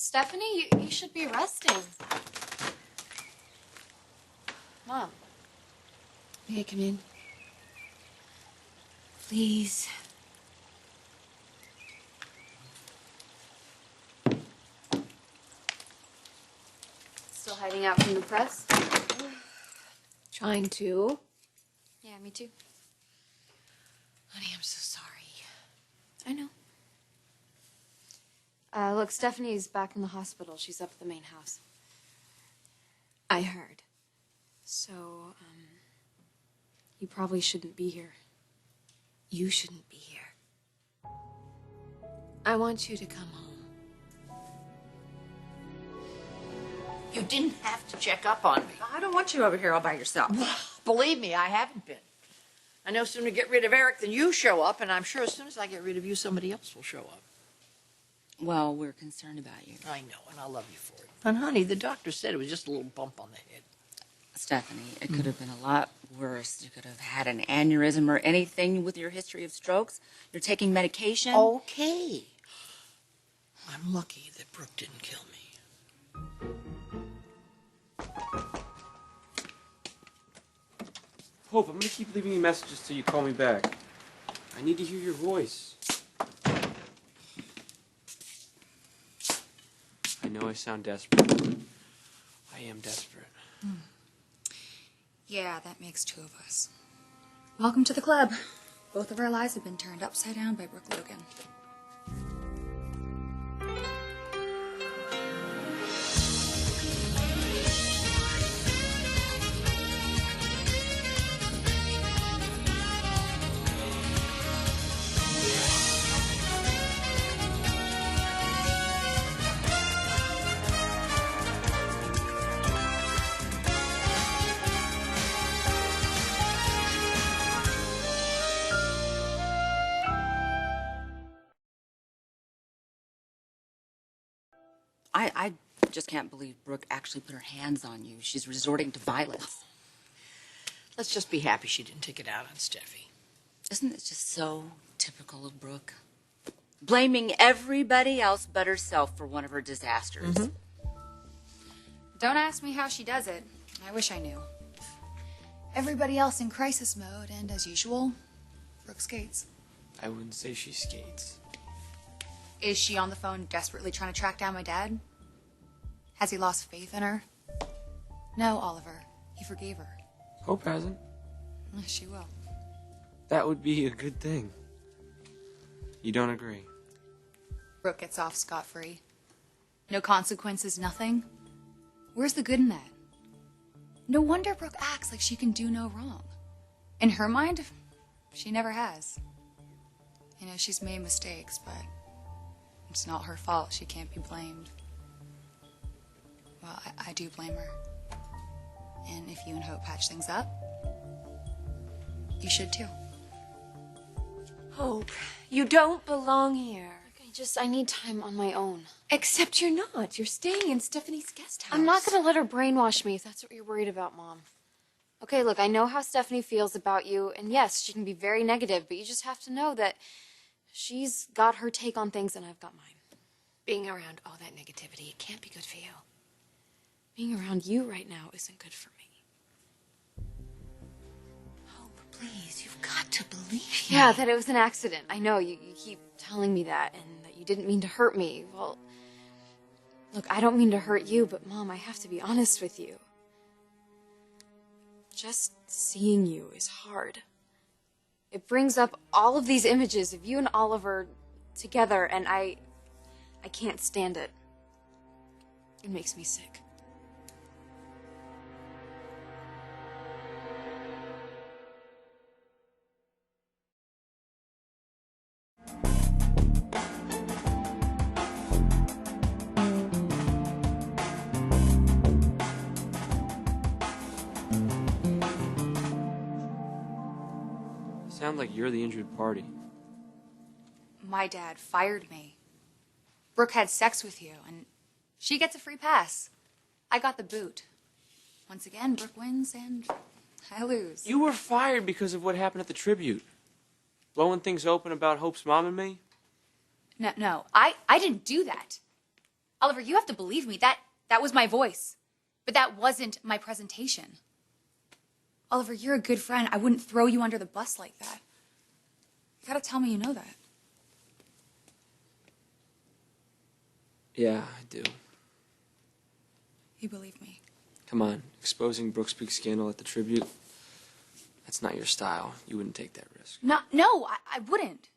Stephanie, you should be resting. Mom. May I come in? Please. Still hiding out from the press? Trying to. Yeah, me too. Honey, I'm so sorry. I know. Look, Stephanie's back in the hospital. She's up at the main house. I heard. So, you probably shouldn't be here. You shouldn't be here. I want you to come home. You didn't have to check up on me. I don't want you over here all by yourself. Believe me, I haven't been. I no sooner get rid of Eric than you show up, and I'm sure as soon as I get rid of you, somebody else will show up. Well, we're concerned about you. I know, and I love you for it. And honey, the doctor said it was just a little bump on the head. Stephanie, it could have been a lot worse. You could have had an aneurysm or anything with your history of strokes. You're taking medication. Okay. I'm lucky that Brooke didn't kill me. Hope, I'm gonna keep leaving you messages till you call me back. I need to hear your voice. I know I sound desperate. I am desperate. Yeah, that makes two of us. Welcome to the club. Both of our lives have been turned upside down by Brooke Logan. I just can't believe Brooke actually put her hands on you. She's resorting to violence. Let's just be happy she didn't take it out on Steffi. Isn't it just so typical of Brooke? Blaming everybody else but herself for one of her disasters. Don't ask me how she does it. I wish I knew. Everybody else in crisis mode, and as usual, Brooke skates. I wouldn't say she skates. Is she on the phone desperately trying to track down my dad? Has he lost faith in her? No, Oliver. He forgave her. Hope hasn't. She will. That would be a good thing. You don't agree? Brooke gets off scot-free. No consequences, nothing. Where's the good in that? No wonder Brooke acts like she can do no wrong. In her mind, she never has. You know, she's made mistakes, but it's not her fault. She can't be blamed. Well, I do blame her. And if you and Hope patch things up, you should too. Hope, you don't belong here. I need time on my own. Except you're not. You're staying in Stephanie's guest house. I'm not gonna let her brainwash me if that's what you're worried about, Mom. Okay, look, I know how Stephanie feels about you, and yes, she can be very negative, but you just have to know that she's got her take on things and I've got mine. Being around all that negativity, it can't be good for you. Being around you right now isn't good for me. Hope, please, you've got to believe me. Yeah, that it was an accident. I know, you keep telling me that, and that you didn't mean to hurt me. Well, look, I don't mean to hurt you, but Mom, I have to be honest with you. Just seeing you is hard. It brings up all of these images of you and Oliver together, and I can't stand it. It makes me sick. Sound like you're the injured party. My dad fired me. Brooke had sex with you, and she gets a free pass. I got the boot. Once again, Brooke wins, and I lose. You were fired because of what happened at the tribute. Blowing things open about Hope's mom and me? No, I didn't do that. Oliver, you have to believe me. That was my voice. But that wasn't my presentation. Oliver, you're a good friend. I wouldn't throw you under the bus like that. You gotta tell me you know that. Yeah, I do. You believe me. Come on, exposing Brooks' big scandal at the Tribute. That's not your style. You wouldn't take that risk. No, I wouldn't.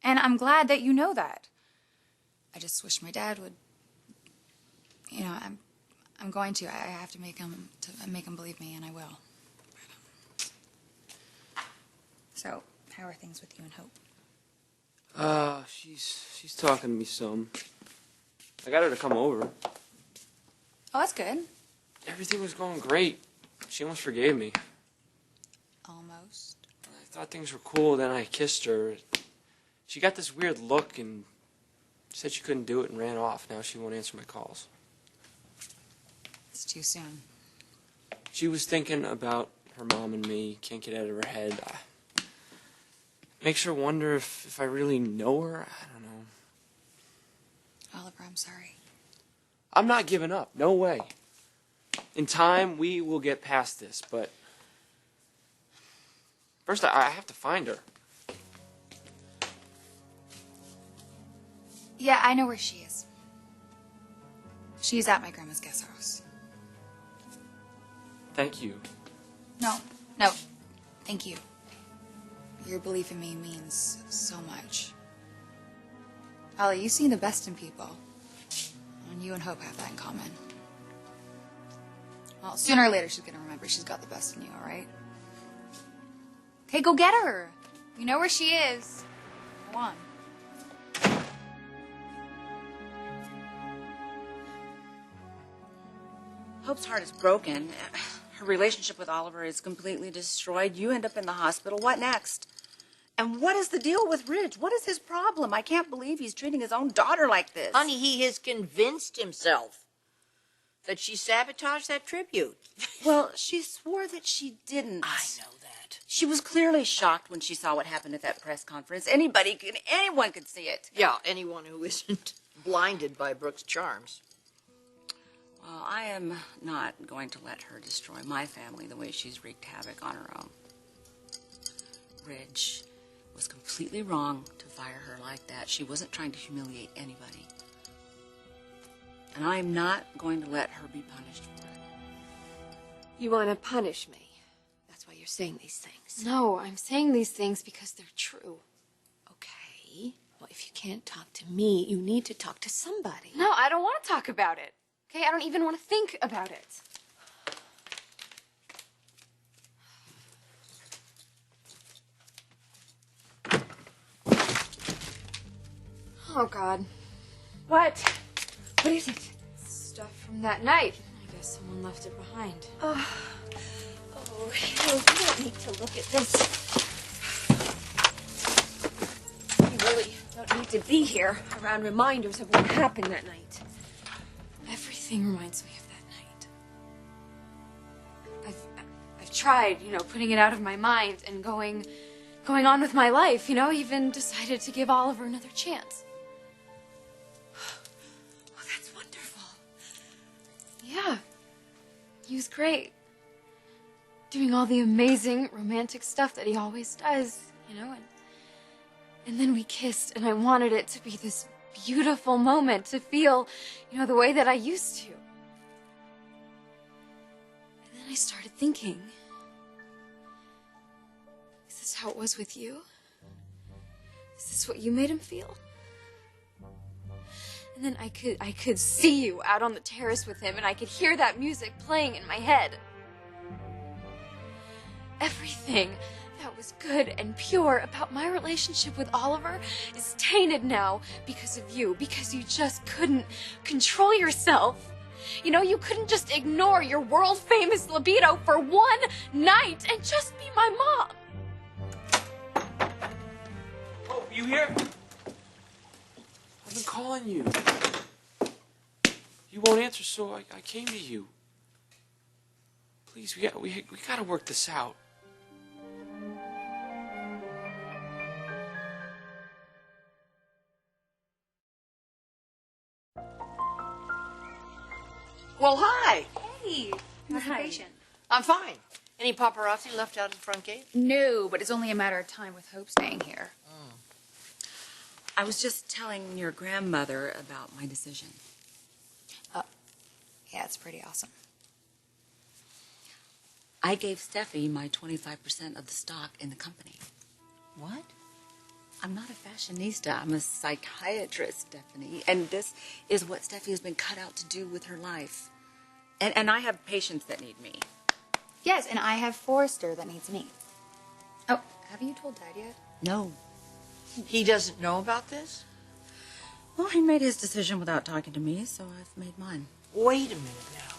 And I'm glad that you know that. I just wish my dad would. You know, I'm going to. I have to make him believe me, and I will. So, how are things with you and Hope? She's talking to me some. I got her to come over. Oh, that's good. Everything was going great. She almost forgave me. Almost. I thought things were cool, then I kissed her. She got this weird look and said she couldn't do it and ran off. Now she won't answer my calls. It's too soon. She was thinking about her mom and me, can't get out of her head. Makes her wonder if I really know her. I don't know. Oliver, I'm sorry. I'm not giving up. No way. In time, we will get past this, but first I have to find her. Yeah, I know where she is. She's at my grandma's guest house. Thank you. No, thank you. Your belief in me means so much. Ollie, you see the best in people. And you and Hope have that in common. Well, sooner or later she's gonna remember she's got the best in you, alright? Okay, go get her. You know where she is. Go on. Hope's heart is broken. Her relationship with Oliver is completely destroyed. You end up in the hospital. What next? And what is the deal with Ridge? What is his problem? I can't believe he's treating his own daughter like this. Honey, he has convinced himself that she sabotaged that tribute. Well, she swore that she didn't. I know that. She was clearly shocked when she saw what happened at that press conference. Anyone could see it. Yeah, anyone who isn't blinded by Brooks' charms. Well, I am not going to let her destroy my family the way she's wreaked havoc on her own. Ridge was completely wrong to fire her like that. She wasn't trying to humiliate anybody. And I am not going to let her be punished for it. You want to punish me. That's why you're saying these things. No, I'm saying these things because they're true. Okay. Well, if you can't talk to me, you need to talk to somebody. No, I don't want to talk about it. Okay, I don't even want to think about it. Oh, God. What? What is it? Stuff from that night. I guess someone left it behind. Oh, Hill, you don't need to look at this. You really don't need to be here around reminders of what happened that night. Everything reminds me of that night. I've tried, putting it out of my mind and going on with my life, even decided to give Oliver another chance. Oh, that's wonderful. Yeah. He was great. Doing all the amazing romantic stuff that he always does, and then we kissed, and I wanted it to be this beautiful moment, to feel, the way that I used to. And then I started thinking, is this how it was with you? Is this what you made him feel? And then I could see you out on the terrace with him, and I could hear that music playing in my head. Everything that was good and pure about my relationship with Oliver is tainted now because of you, because you just couldn't control yourself. You couldn't just ignore your world-famous libido for one night and just be my mom. Oh, you here? I've been calling you. You won't answer, so I came to you. Please, we gotta work this out. Well, hi. Hey, how's the patient? I'm fine. Any paparazzi left out in front gate? No, but it's only a matter of time with Hope staying here. I was just telling your grandmother about my decision. Yeah, it's pretty awesome. I gave Steffi my 25% of the stock in the company. What? I'm not a fashionista. I'm a psychiatrist, Stephanie. And this is what Steffi has been cut out to do with her life. And I have patients that need me. Yes, and I have Forrester that needs me. Oh, have you told Dad yet? No. He doesn't know about this? Well, he made his decision without talking to me, so I've made mine. Wait a minute now.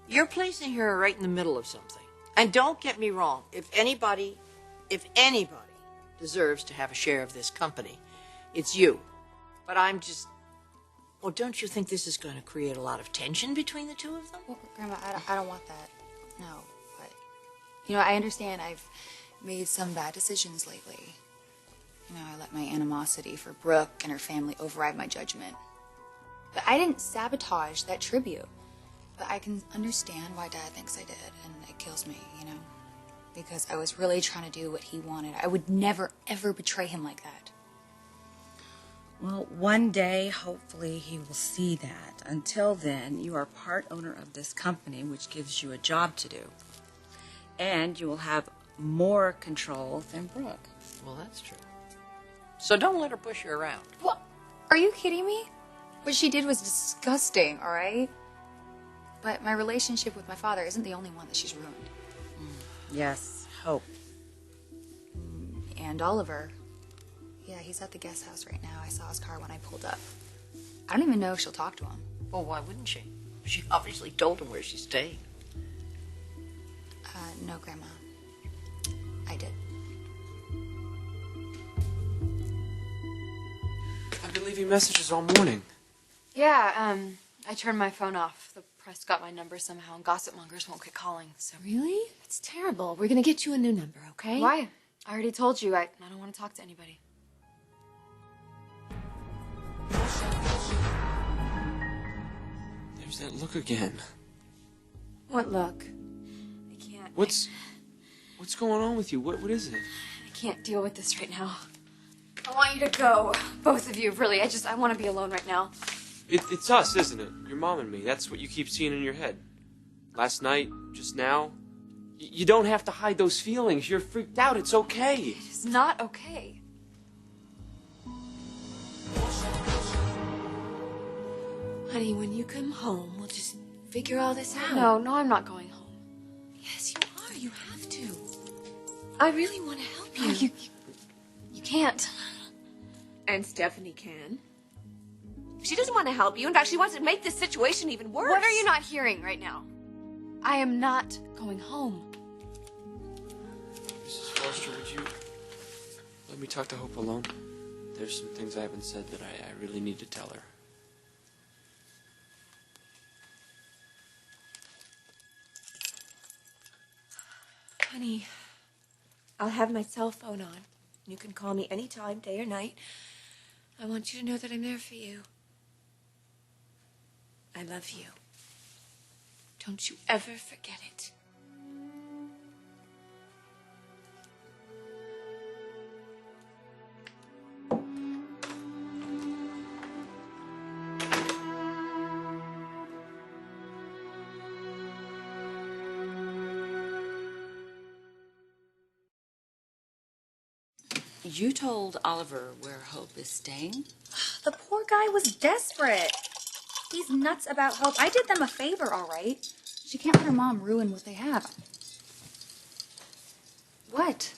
You're placing her right in the middle of something. And don't get me wrong, if anybody deserves to have a share of this company, it's you. But I'm just... Well, don't you think this is going to create a lot of tension between the two of them? Well, Grandma, I don't want that. No, but... You know, I understand I've made some bad decisions lately. You know, I let my animosity for Brooke and her family override my judgment. But I didn't sabotage that tribute. But I can understand why Dad thinks I did, and it kills me, you know? Because I was really trying to do what he wanted. I would never, ever betray him like that. Well, one day, hopefully, he will see that. Until then, you are part owner of this company, which gives you a job to do. And you will have more control than Brooke. Well, that's true. So don't let her push you around. What? Are you kidding me? What she did was disgusting, all right? But my relationship with my father isn't the only one that she's ruined. Yes, Hope. And Oliver. Yeah, he's at the guest house right now. I saw his car when I pulled up. I don't even know if she'll talk to him. Well, why wouldn't she? She obviously told him where she's staying. No, Grandma. I did. I've been leaving messages all morning. Yeah, I turned my phone off. The press got my number somehow, and gossip mongers won't quit calling, so... Really? That's terrible. We're gonna get you a new number, okay? Why? I already told you, I don't want to talk to anybody. There's that look again. What look? I can't. What's going on with you? What is it? I can't deal with this right now. I want you to go. Both of you, really. I want to be alone right now. It's us, isn't it? Your mom and me. That's what you keep seeing in your head. Last night, just now. You don't have to hide those feelings. You're freaked out. It's okay. It's not okay. Honey, when you come home, we'll just figure all this out. No, I'm not going home. Yes, you are. You have to. I really want to help you. You can't. And Stephanie can. She doesn't want to help you. In fact, she wants to make this situation even worse. What are you not hearing right now? I am not going home. Mrs. Forrester, would you let me talk to Hope alone? There's some things I haven't said that I really need to tell her. Honey, I'll have my cell phone on. You can call me anytime, day or night. I want you to know that I'm there for you. I love you. Don't you ever forget it. You told Oliver where Hope is staying? The poor guy was desperate. He's nuts about Hope. I did them a favor, all right? She can't let her mom ruin what they have. What?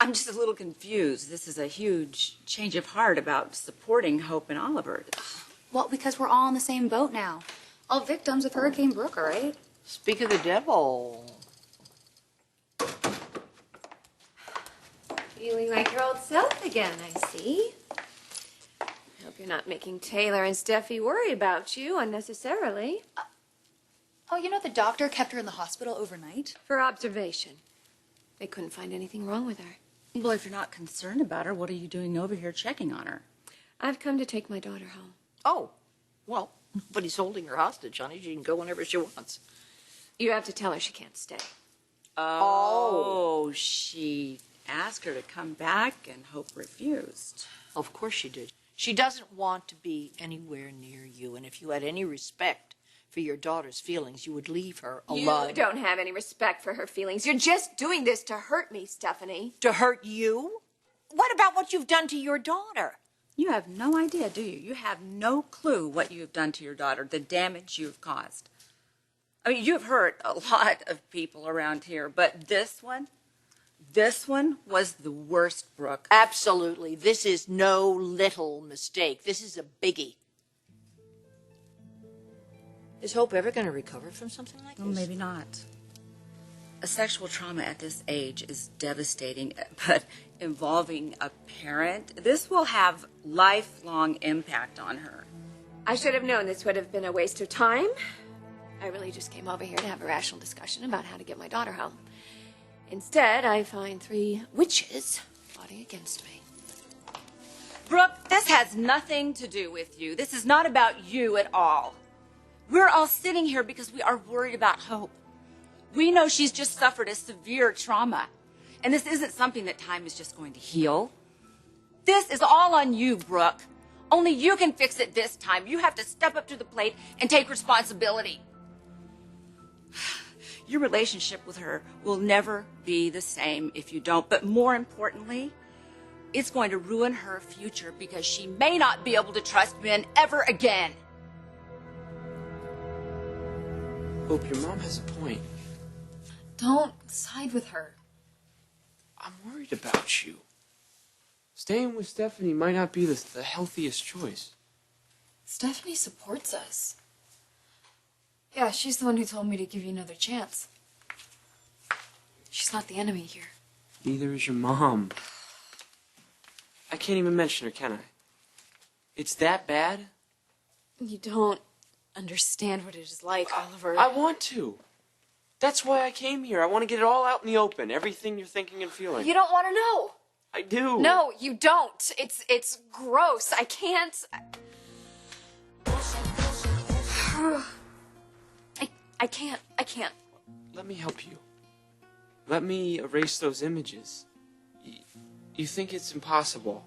I'm just a little confused. This is a huge change of heart about supporting Hope and Oliver. Well, because we're all in the same boat now. All victims of Hurricane Brooke, all right? Speak of the devil. Feeling like your old self again, I see. I hope you're not making Taylor and Steffi worry about you unnecessarily. Oh, you know the doctor kept her in the hospital overnight? For observation. They couldn't find anything wrong with her. Well, if you're not concerned about her, what are you doing over here checking on her? I've come to take my daughter home. Oh, well, Nobody's holding her hostage, honey. She can go whenever she wants. You have to tell her she can't stay. Oh, she asked her to come back and Hope refused. Of course she did. She doesn't want to be anywhere near you, and if you had any respect for your daughter's feelings, you would leave her alone. You don't have any respect for her feelings. You're just doing this to hurt me, Stephanie. To hurt you? What about what you've done to your daughter? You have no idea, do you? You have no clue what you have done to your daughter, the damage you have caused. I mean, you've hurt a lot of people around here, but this one was the worst, Brooke. Absolutely. This is no little mistake. This is a biggie. Is Hope ever going to recover from something like this? Well, maybe not. A sexual trauma at this age is devastating, but involving a parent, this will have lifelong impact on her. I should have known this would have been a waste of time. I really just came over here to have a rational discussion about how to get my daughter home. Instead, I find 3 witches plotting against me. Brooke, this has nothing to do with you. This is not about you at all. We're all sitting here because we are worried about Hope. We know she's just suffered a severe trauma. And this isn't something that time is just going to heal. This is all on you, Brooke. Only you can fix it this time. You have to step up to the plate and take responsibility. Your relationship with her will never be the same if you don't. But more importantly, it's going to ruin her future because she may not be able to trust men ever again. Hope, your mom has a point. Don't side with her. I'm worried about you. Staying with Stephanie might not be the healthiest choice. Stephanie supports us. Yeah, she's the one who told me to give you another chance. She's not the enemy here. Neither is your mom. I can't even mention her, can I? It's that bad? You don't understand what it is like, Oliver. I want to. That's why I came here. I want to get it all out in the open. Everything you're thinking and feeling. You don't want to know. I do. No, you don't. It's gross. I can't. I can't. Let me help you. Let me erase those images. You think it's impossible,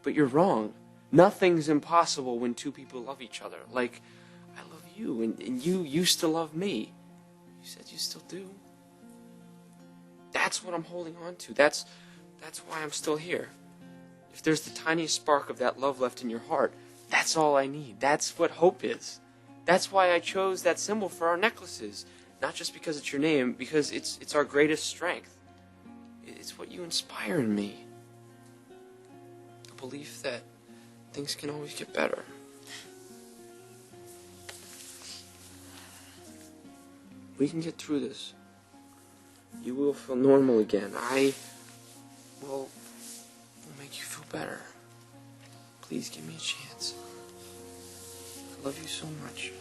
but you're wrong. Nothing's impossible when 2 people love each other. Like, I love you, and you used to love me. You said you still do. That's what I'm holding on to. That's why I'm still here. If there's the tiniest spark of that love left in your heart, that's all I need. That's what hope is. That's why I chose that symbol for our necklaces. Not just because it's your name, because it's our greatest strength. It's what you inspire in me. A belief that things can always get better. We can get through this. You will feel normal again. I will make you feel better. Please give me a chance. I love you so much.